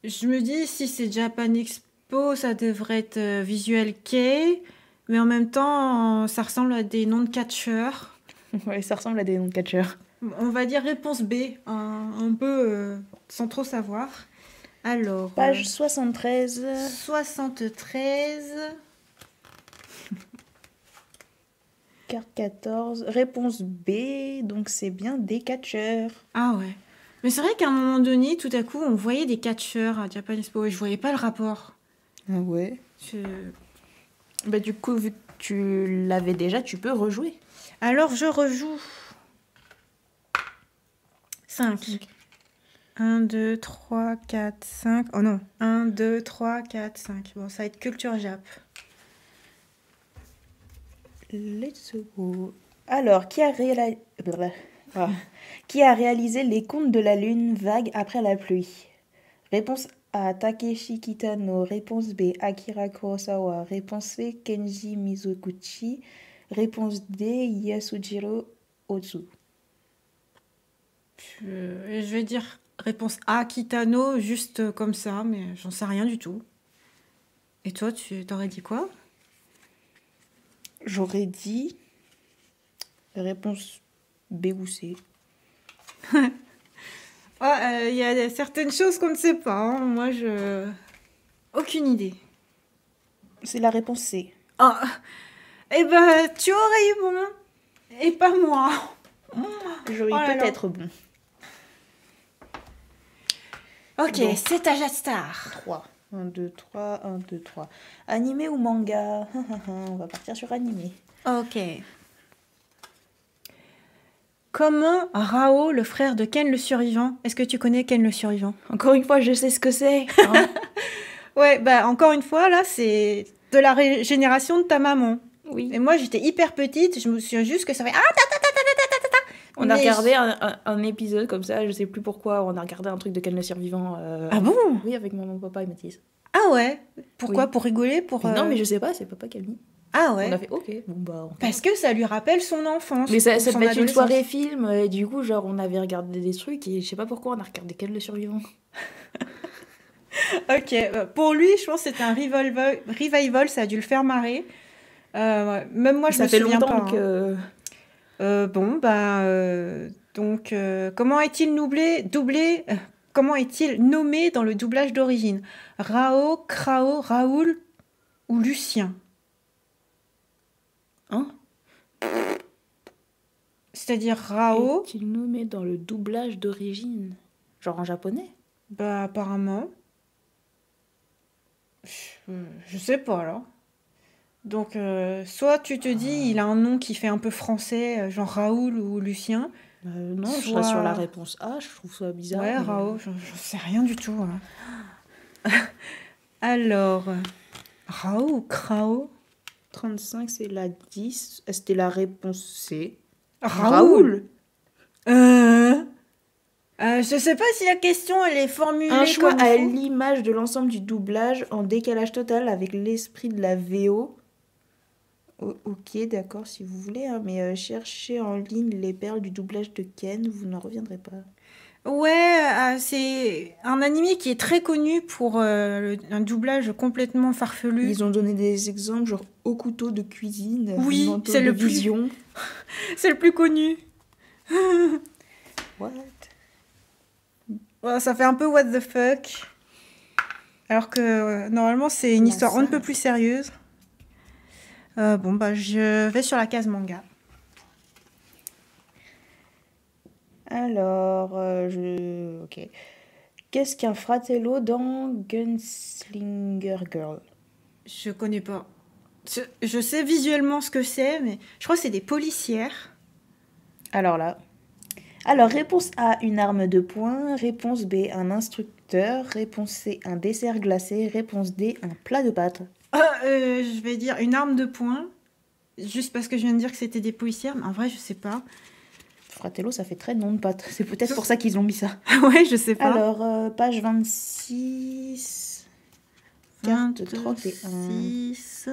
Je me dis, si c'est Japan Expo, ça devrait être Visual Kei. Mais en même temps, ça ressemble à des noms de catcheurs. Ouais, ça ressemble à des noms de catcheurs. On va dire réponse B, un peu sans trop savoir. Alors. Page 73. 73. Carte 14. Réponse B, donc c'est bien des catcheurs. Ah ouais. Mais c'est vrai qu'à un moment donné, tout à coup, on voyait des catcheurs à Japan Expo et je voyais pas le rapport. Ah ouais. Bah du coup, vu que tu l'avais déjà, tu peux rejouer. Alors je rejoue. 5. 1, 2, 3, 4, 5. Oh non. 1, 2, 3, 4, 5. Bon, ça va être culture Jap. Let's go. Alors, qui a réalisé les contes de la lune vague après la pluie? Réponse A, Takeshi Kitano. Réponse B, Akira Kurosawa. Réponse C, Kenji Mizoguchi. Réponse D, Yasujiro Ozu. Je vais dire réponse A, Kitano, juste comme ça, mais j'en sais rien du tout. Et toi, tu t'aurais dit quoi? J'aurais dit réponse B ou C. Il y a certaines choses qu'on ne sait pas. Hein. Moi, aucune idée. C'est la réponse C. Ah, eh ben, tu aurais eu bon. Et pas moi. J'aurais eu peut-être bon. Ok, bon. C'est à Jatstar. 3. 1, 2, 3, 1, 2, 3. Animé ou manga? On va partir sur animé. Ok. Comment Rao, le frère de Ken le survivant? Est-ce que tu connais Ken le survivant? Encore une fois, je sais ce que c'est. Hein. Ouais, bah encore une fois, là, c'est de la génération de ta maman. Oui. Et moi, j'étais hyper petite, je me souviens juste que ça fait... On a regardé un épisode comme ça, je sais plus pourquoi, on a regardé un truc de Ken le survivant. Ah bon? Oui, avec maman, papa et Mathis. Ah ouais? Pourquoi? Oui. Pour rigoler? Non, mais je sais pas, c'est papa qui a mis. Ah ouais? On a fait ok, bon bah... Parce que ça lui rappelle son enfance. Mais ça son devait être une adolescence. soirée film, et du coup, genre, on avait regardé des trucs, et je sais pas pourquoi on a regardé Ken le survivant. Ok, pour lui, je pense que c'était un revival, ça a dû le faire marrer. Ouais. Même moi, je me souviens pas. Ça fait longtemps que... Donc, comment est-il doublé comment est-il nommé dans le doublage d'origine? Rao, Krao, Raoul ou Lucien? Hein? C'est-à-dire Rao... Est-il nommé dans le doublage d'origine? Genre en japonais? Bah, apparemment. Je sais pas, alors. Donc, soit tu te dis, il a un nom qui fait un peu français, genre Raoul ou Lucien. Non, je serais sur la réponse A, je trouve ça bizarre. Ouais, mais... Rao, j'en sais rien du tout. Hein. Alors, Rao ou Krao? 35, c'est la 10. C'était la réponse C. Raoul. Je sais pas si la question, elle est formulée un choix comme à faut. l'image de l'ensemble du doublage en décalage total avec l'esprit de la VO. Ok, d'accord, si vous voulez, hein, mais cherchez en ligne les perles du doublage de Ken, vous n'en reviendrez pas. Ouais, c'est un animé qui est très connu pour un doublage complètement farfelu. Ils ont donné des exemples, genre au couteau de cuisine, oui, c'est le vision. C'est le plus connu. What? Voilà, ça fait un peu what the fuck. Alors que normalement, c'est une histoire on ne peut plus sérieuse. Bon, bah, je vais sur la case manga. Alors, Ok. Qu'est-ce qu'un fratello dans Gunslinger Girl? Je connais pas. Je sais visuellement ce que c'est, mais je crois que c'est des policières. Alors, réponse A, une arme de poing. Réponse B, un instructeur. Réponse C, un dessert glacé. Réponse D, un plat de pâtes. Je vais dire une arme de poing. Juste parce que je viens de dire que c'était des policières, mais en vrai, je sais pas. Fratello, ça fait très nom de pâtes. C'est peut-être pour ça qu'ils ont mis ça. Ouais, je sais pas. Alors, page 26. Carte 31. 26.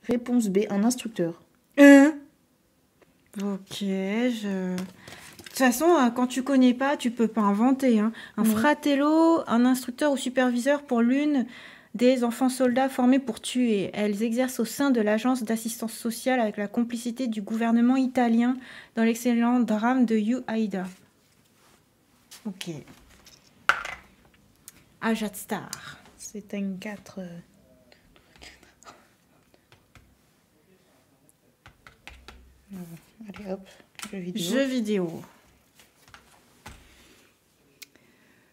Réponse B, un instructeur. Ok, De toute façon, quand tu connais pas, tu peux pas inventer. Hein. Un fratello, un instructeur ou superviseur pour l'une des enfants soldats formés pour tuer. Elles exercent au sein de l'agence d'assistance sociale avec la complicité du gouvernement italien dans l'excellent drame de You Aida. Ok. Ajat Star. C'est un 4. Allez hop, Jeux vidéo.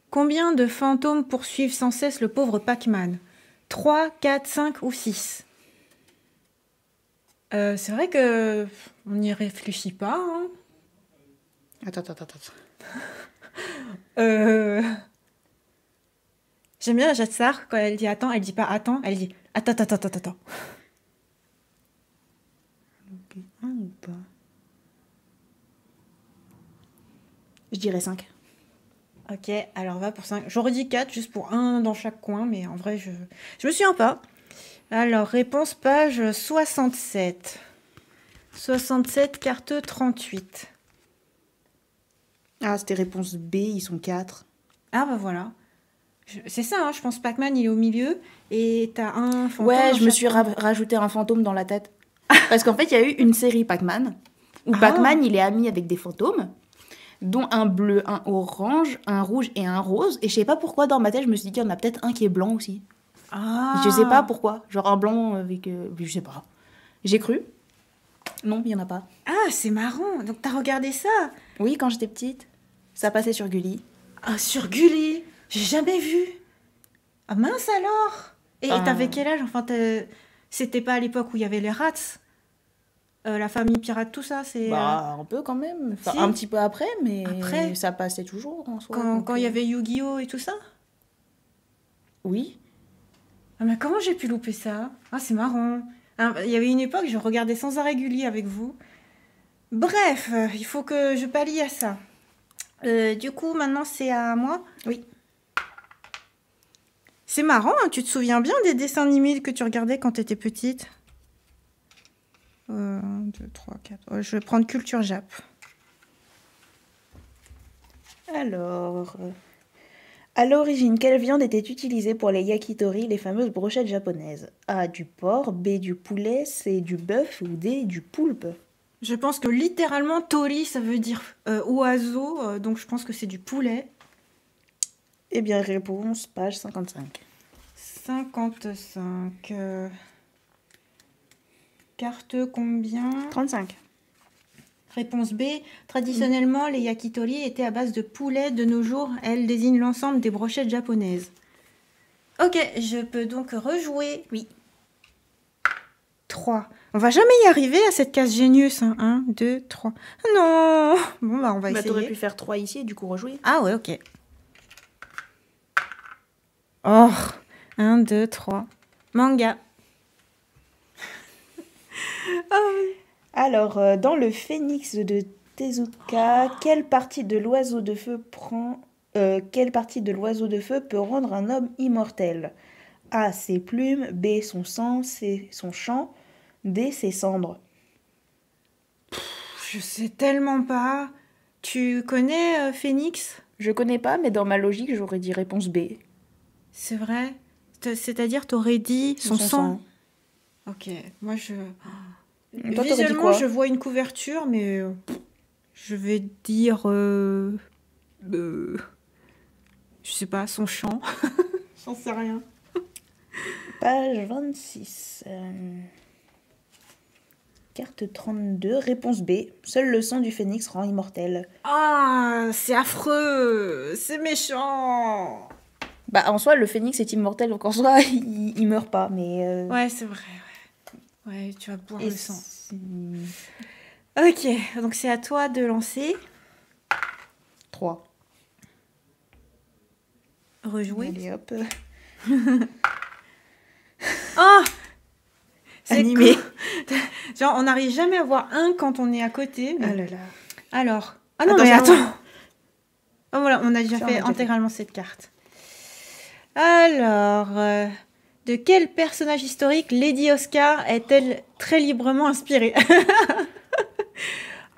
Combien de fantômes poursuivent sans cesse le pauvre Pac-Man? 3, 4, 5 ou 6? C'est vrai que on n'y réfléchit pas. Hein. Attends. J'aime bien Jatsar, quand elle dit attends, elle dit pas attends, elle dit attends. Ok, 1 ou pas? Je dirais 5. Ok, alors on va pour 5. J'aurais dit 4, juste pour un dans chaque coin, mais en vrai, je me souviens pas. Alors, réponse page 67. 67, carte 38. Ah, c'était réponse B, ils sont 4. Ah bah voilà. C'est ça, hein, je pense Pac-Man, il est au milieu, et t'as un fantôme. Ouais, dans je me chaque suis coin. rajouté un fantôme dans la tête. Parce qu'en fait, il y a eu une série Pac-Man, où Pac-Man, il est ami avec des fantômes, dont un bleu, un orange, un rouge et un rose. Et je sais pas pourquoi, dans ma tête, je me suis dit qu'il y en a peut-être un qui est blanc aussi. Ah. Je sais pas pourquoi. Genre un blanc avec... je sais pas. J'ai cru. Non, il y en a pas. Ah, c'est marrant. Donc t'as regardé ça? Oui, quand j'étais petite. Ça passait sur Gulli. Ah, sur Gulli. J'ai jamais vu. Ah mince alors. Et t'avais quel âge? Enfin, c'était pas à l'époque où il y avait les rats. La famille pirate, tout ça, c'est... Bah, un peu quand même. Enfin, Si. un petit peu après, mais Après ça passait toujours en soi. quand il y avait Yu-Gi-Oh et tout ça? Oui. Ah mais comment j'ai pu louper ça? Ah, c'est marrant. Hein, il y avait une époque, je regardais sans arrêt Gulli avec vous. Bref, il faut que je pallie à ça. Du coup, maintenant, c'est à moi? Oui. C'est marrant, hein, tu te souviens bien des dessins animés que tu regardais quand tu étais petite? 1, 2, 3, 4... je vais prendre Culture Jap. Alors... À l'origine, quelle viande était utilisée pour les yakitori, les fameuses brochettes japonaises? A, du porc, B, du poulet, C, du bœuf ou D, du poulpe? Je pense que littéralement, tori, ça veut dire oiseau, donc je pense que c'est du poulet. Eh bien, réponse, page 55. 55. Carte combien? 35. Réponse B. Traditionnellement, les yakitori étaient à base de poulet. De nos jours, elles désignent l'ensemble des brochettes japonaises. Ok, je peux donc rejouer. Oui. 3. On va jamais y arriver à cette case génieuse. 1, 2, 3. Non. Bon, bah on va essayer. T'aurais pu faire 3 ici et du coup rejouer. Ah ouais, ok. Oh. 1, 2, 3. Manga. Alors, dans le phénix de Tezuka, quelle partie de l'oiseau de feu peut rendre un homme immortel? A, ses plumes, B, son sang, C, son chant, D, ses cendres. Je sais tellement pas. Tu connais Phoenix? Je connais pas, mais dans ma logique, j'aurais dit réponse B. C'est vrai? C'est-à-dire, t'aurais dit son sang? Ok, moi je... Toi, t'aurais dit Visuellement, quoi? je vois une couverture, mais je vais dire... je sais pas, son chant. J'en sais rien. Page 26. Carte 32, réponse B. Seul le sang du phénix rend immortel. Ah, c'est affreux. C'est méchant. Bah, en soi, le phénix est immortel, donc en soi, il meurt pas, mais... Ouais, c'est vrai. Ouais, tu vas boire Et le sang. Ok, donc c'est à toi de lancer. 3. Rejouer. Allez, hop. Oh, c'est Animé. cool. Genre, on n'arrive jamais à voir un quand on est à côté. Ah là là. Alors. Ah non, Attends, mais c'est bon. attends. Oh, voilà, on a déjà Ça, on fait a déjà intégralement cette carte. Alors, de quel personnage historique Lady Oscar est-elle très librement inspirée?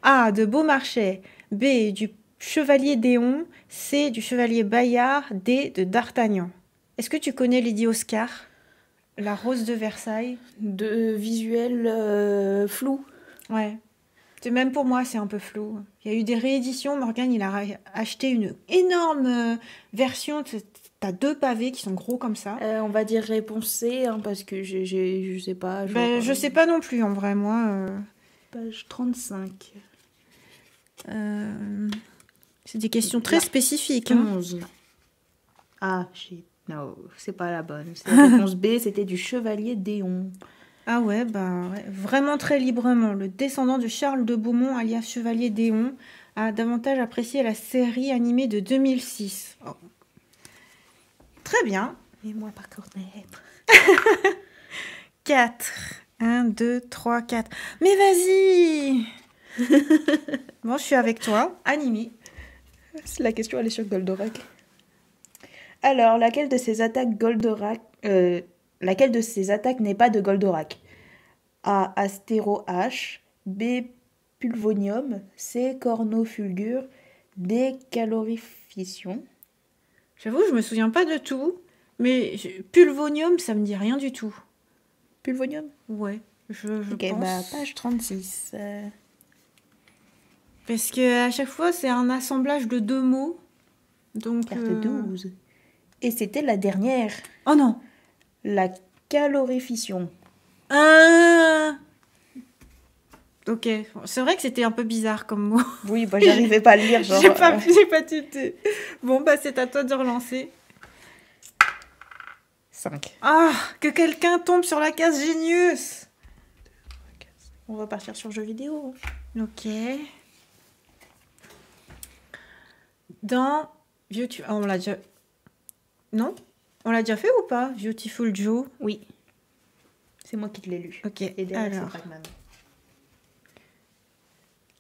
A. De Beaumarchais. B. Du chevalier Déon. C. Du chevalier Bayard. D. De D'Artagnan. Est-ce que tu connais Lady Oscar? La rose de Versailles? De visuel flou. Ouais. Même pour moi, c'est un peu flou. Il y a eu des rééditions. Morgane, il a acheté une énorme version. T'as 2 pavés qui sont gros comme ça. On va dire réponse C, hein, parce que je sais pas. Ben, je sais pas non plus, en vrai, moi. Page 35. C'est des questions très Là. spécifiques. Hein. 11. Ah, shit. Non, c'est pas la bonne. C'est la réponse B, c'était du chevalier Déon. Ah ouais, bah ouais. Vraiment très librement. Le descendant de Charles de Beaumont, alias Chevalier Déon, a davantage apprécié la série animée de 2006. Oh. Très bien. Et moi, par contre, 4. 1, 2, 3, 4. Mais vas-y. Bon, je suis avec toi. Animé. la question, elle est sur Goldorak. Alors, laquelle de ces attaques n'est pas de Goldorak? A. Astéro H. B. Pulvonium. C. Cornofulgure. D. Calorification. J'avoue, je me souviens pas de tout. Mais Pulvonium, ça me dit rien du tout. Pulvonium? Ouais, je Ok, pense. bah, page 36. Parce que à chaque fois, c'est un assemblage de 2 mots. Donc. Carte 12. Et c'était la dernière. Oh non! La calorification. Ah! Ok, c'est vrai que c'était un peu bizarre comme mot. Oui, bah j'arrivais pas à le lire, genre... J'ai pas tilté. Bon, bah c'est à toi de relancer. 5. Ah! Que quelqu'un tombe sur la case Genius! On va partir sur jeux vidéo. Ok. Dans... Ah, on l'a déjà... Non? On l'a déjà fait ou pas? Beautiful Joe? Oui. C'est moi qui te l'ai lu. Ok, Et derrière, alors... c'est Pac-Man.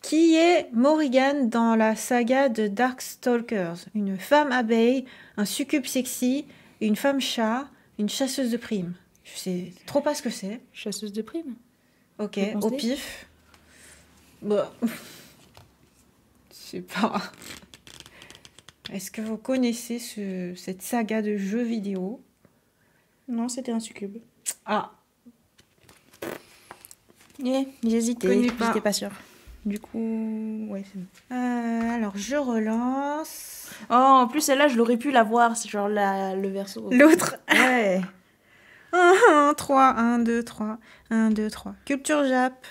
Qui est Morrigan dans la saga de Darkstalkers? Une femme abeille, un succube sexy, une femme chat, une chasseuse de primes. Je sais trop pas ce que c'est. Chasseuse de primes. Ok, Réponse au D. pif. Bah. Je sais pas. Est-ce que vous connaissez cette saga de jeux vidéo? Non, c'était un succube. Ah, J'hésitais, Connais pas. j'étais pas sûre. Du coup, ouais, c'est bon. alors je relance. Oh, en plus, celle-là, je l'aurais pu la voir, c'est genre le verso. L'autre. Ouais. 1, 3, 1, 2, 3, 1, 2, 3. Culture Jap.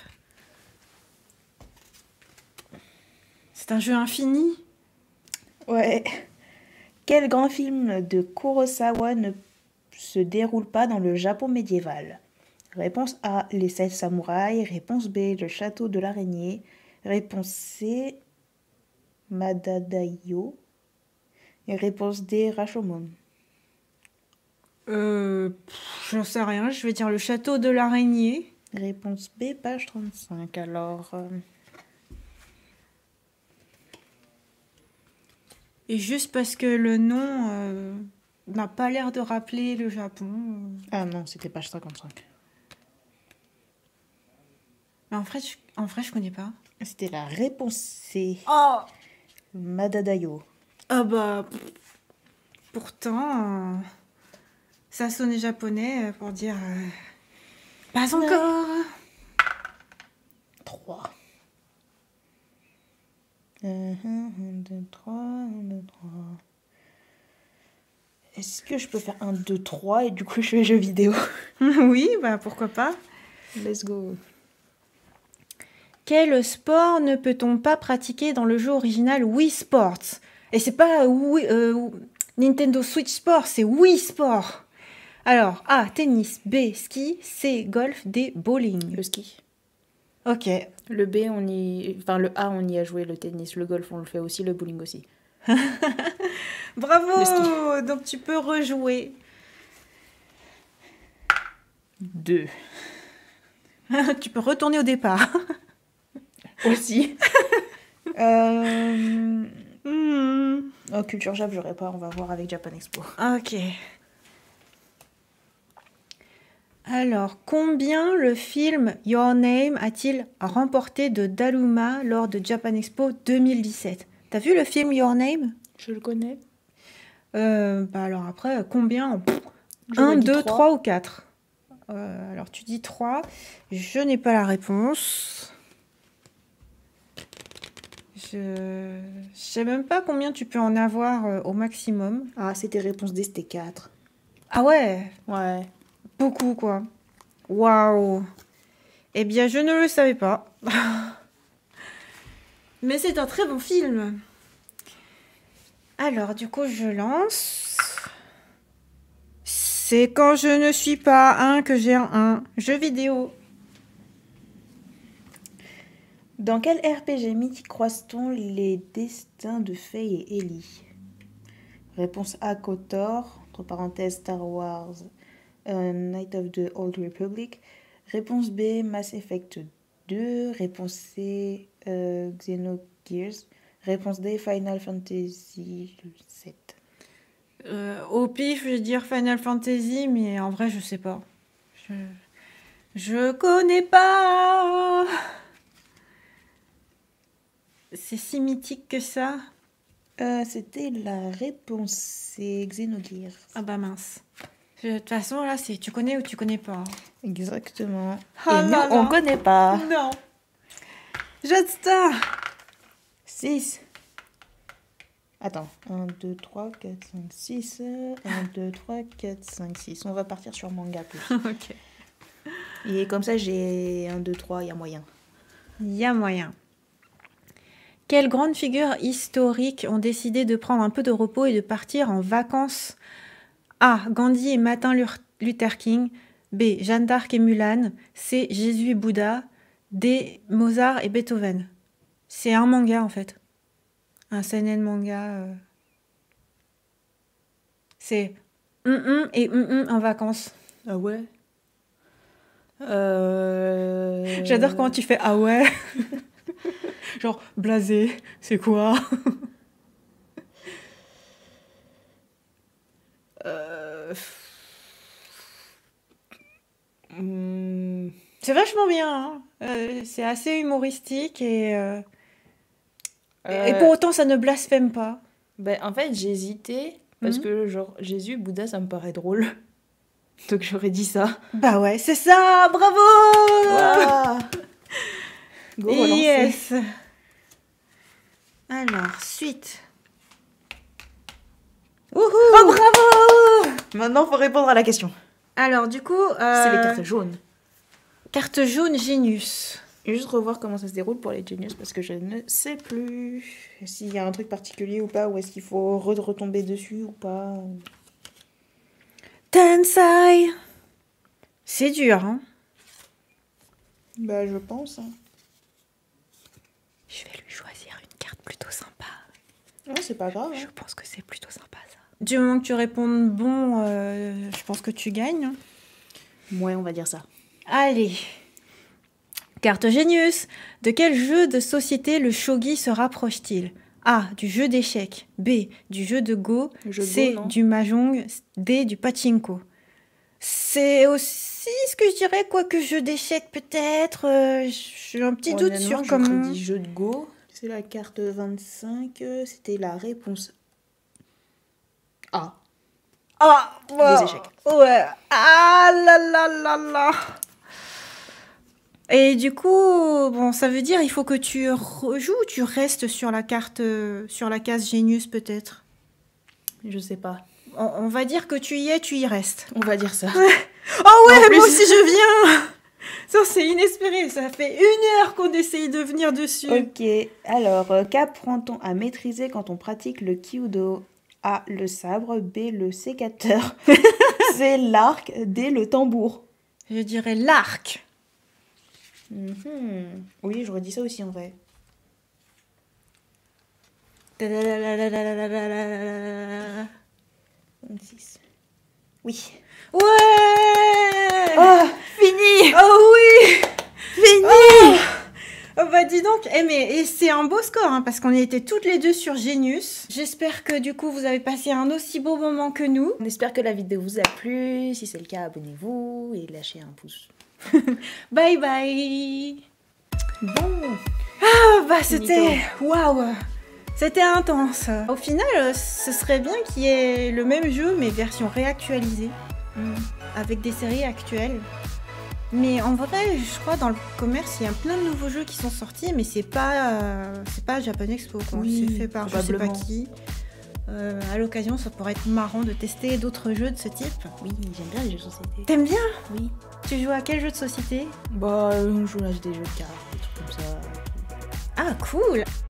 C'est un jeu infini. Ouais. Quel grand film de Kurosawa ne se déroule pas dans le Japon médiéval? Réponse A, Les 7 samouraïs. Réponse B, Le château de l'araignée. Réponse C, Madadayo. Et réponse D, Rashomon. J'en sais rien, je vais dire le château de l'araignée. Réponse B, page 35. Alors, Et juste parce que le nom n'a pas l'air de rappeler le Japon. ah non, c'était page 55. Mais en vrai, je connais pas. C'était la réponse C, Oh! Madadayo. Ah bah... Pourtant, ça sonnait japonais pour dire... pas encore! 3. 1, 2, 3, 1, 2, 3. Est-ce que je peux faire 1, 2, 3 et du coup je fais jeux vidéo? Oui, bah pourquoi pas. Let's go. Quel sport ne peut-on pas pratiquer dans le jeu original Wii Sports? Et c'est pas Nintendo Switch Sport, c'est Wii Sport. Alors, A, tennis, B, ski, C, golf, D, bowling. Le ski. Ok. Le B, le A, on y a joué, le tennis. Le golf, on le fait aussi, le bowling aussi. Bravo! Le ski. Donc tu peux rejouer. 2. Tu peux retourner au départ. Aussi. Oh, culture Jap, j'aurais pas, on va voir avec Japan Expo. Ok. Alors, combien le film Your Name a-t-il remporté de Daluma lors de Japan Expo 2017? T'as vu le film Your Name? Je le connais. Bah alors après, combien? J'aurais 1, dit 2, 3. 3 ou 4? Alors tu dis 3. Je n'ai pas la réponse. Je sais même pas combien tu peux en avoir au maximum. Ah, c'était réponse D, c'était 4. Ah ouais, Ouais. beaucoup quoi. Waouh. Eh bien, je ne le savais pas. Mais c'est un très bon film. Alors, du coup, je lance. C'est quand je ne suis pas un que j'ai un jeu vidéo. Dans quel RPG mythique croise-t-on les destins de Faye et Ellie? Réponse A, KOTOR, entre parenthèses Star Wars, Knight of the Old Republic. Réponse B, Mass Effect 2. Réponse C, Xenogears. Réponse D, Final Fantasy 7. Au pif, je vais dire Final Fantasy, mais en vrai, je sais pas. Je connais pas. C'est si mythique que ça? C'était la réponse C, Xenogears. Ah bah mince. De toute façon, là, c'est tu connais ou tu connais pas. Exactement. Ah Et nous, là là. on connaît pas. Non. Jetstar. 6. Attends. 1, 2, 3, 4, 5, 6. 1, 2, 3, 4, 5, 6. On va partir sur manga plus. Ok. Et comme ça, j'ai 1, 2, 3, il y a moyen. Il y a moyen. Quelles grandes figures historiques ont décidé de prendre un peu de repos et de partir en vacances? A. Gandhi et Martin Luther King. B. Jeanne d'Arc et Mulan. C. Jésus et Bouddha. D. Mozart et Beethoven. C'est un manga en fait. Un seinen manga. C'est et en vacances. Ah ouais. J'adore quand tu fais ah ouais. Genre blasé, c'est quoi? C'est vachement bien. Hein. C'est assez humoristique et pour autant ça ne blasphème pas. Ben, en fait, j'ai hésité parce que genre Jésus, Bouddha, ça me paraît drôle. Donc j'aurais dit ça. Bah ouais, c'est ça, bravo! Wow. Go, relancer. Yes. Alors, suite. Wouhou! Oh, bravo! Maintenant, faut répondre à la question. Alors, du coup... C'est les cartes jaunes. Carte jaune Genius. Et juste revoir comment ça se déroule pour les Genius parce que je ne sais plus s'il y a un truc particulier ou pas, ou est-ce qu'il faut retomber dessus ou pas. Tensai. C'est dur, hein? Bah, je pense. Hein. Je vais lui choisir une carte plutôt sympa. Ouais, c'est pas grave. Je pense que c'est plutôt sympa, ça. Du moment que tu réponds bon, je pense que tu gagnes. Ouais, on va dire ça. Allez. Carte Genius. De quel jeu de société le shogi se rapproche-t-il? A. Du jeu d'échecs. B. Du jeu de Go. C. Go, non? Du mahjong. D. Du pachinko. C'est aussi ce que je dirais, quoique jeu d'échecs peut-être. J'ai un petit doute sur comment... J'aurais dit jeu de Go. C'est la carte 25. C'était la réponse A. Ah, Les échecs. Ouais. Ah là là là là. Et du coup, bon, ça veut dire il faut que tu rejoues ou tu restes sur la carte, sur la case Genius peut-être? Je sais pas. On va dire que tu y es, tu y restes. On va dire ça. Oh ouais, En plus- moi aussi je viens. Ça c'est inespéré, ça fait 1 heure qu'on essaye de venir dessus. Ok, alors, qu'apprend-on à maîtriser quand on pratique le kyudo? A, le sabre, B, le sécateur, C, l'arc, D, le tambour. Je dirais l'arc. Oui, j'aurais dit ça aussi en vrai. Ouais. 26. Oui. Oh, Fini. oh oui. Fini. Oh bah dis donc, mais c'est un beau score hein, parce qu'on était toutes les deux sur Genius. J'espère que du coup vous avez passé un aussi beau moment que nous. On espère que la vidéo vous a plu. Si c'est le cas, abonnez-vous et lâchez un pouce. Bye bye. Bon. Ah bah Finito. c'était waouh. C'était intense. Au final, ce serait bien qu'il y ait le même jeu mais version réactualisée avec des séries actuelles. Mais en vrai, je crois dans le commerce, il y a plein de nouveaux jeux qui sont sortis, mais c'est pas Japan Expo quoi. Oui, C'est fait par je sais pas probablement. qui. À l'occasion, ça pourrait être marrant de tester d'autres jeux de ce type. Oui, j'aime bien les jeux de société. T'aimes bien? Oui. Tu joues à quel jeu de société? Bah, on joue à des jeux de cartes, des trucs comme ça. Ah cool!